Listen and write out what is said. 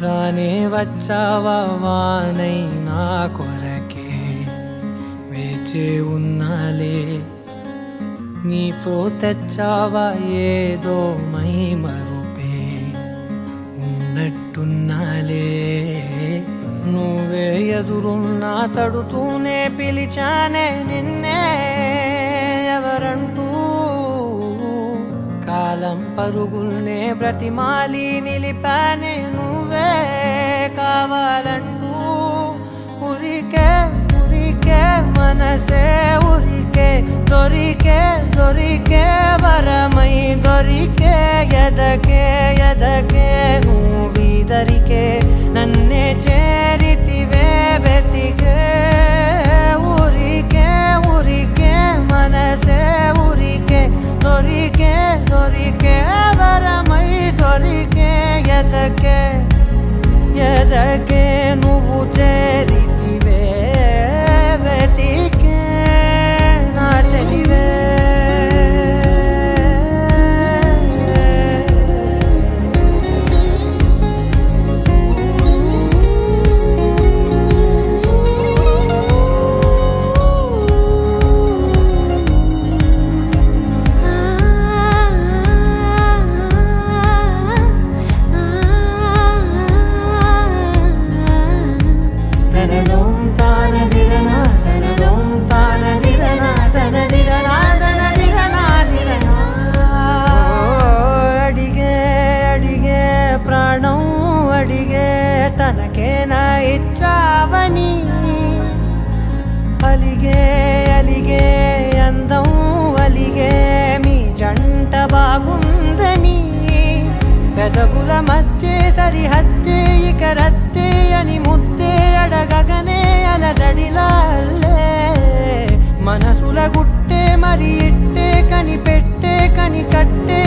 రానే వచ్చావా వానై నా కొరకే వేచే ఉన్నాలే నీతో తెచ్చావా ఏదో మై మరుపే ఉన్నట్టున్నాలే నువ్వే ఎదురున్నా తడుతూనే పిలిచానే నిన్నే ఎవరంటూ కాలం పరుగుల్నే బ్రతిమాలి నిలిపానే నువ్వే కావాలంటూ ఉరికే ఉరికే మనసే ఉరికే దొరికే దొరికే వరమై దొరికే ఎదకే ఎదకే నువ్వీదరికే నన్నే చేరితివే వెతికే ఉరికే ఉరికే మనసే ఉరికే దొరికే దొరికే వరమై దొరికే ఎదకే ఎదకే నువ్వు చేరితివే వెతికే నా చెలివే తనకేనా ఇచ్చావని అలిగే అలిగే అందం అలిగే మీ జంట బాగుందని పెదవుల మధ్య సరిహద్దే ఇక రద్దే అని ముద్దే అడగగనే అలజడిలాల్లే మనసుల గుట్టే మరి ఇట్టే కని పెట్టే కని కట్టే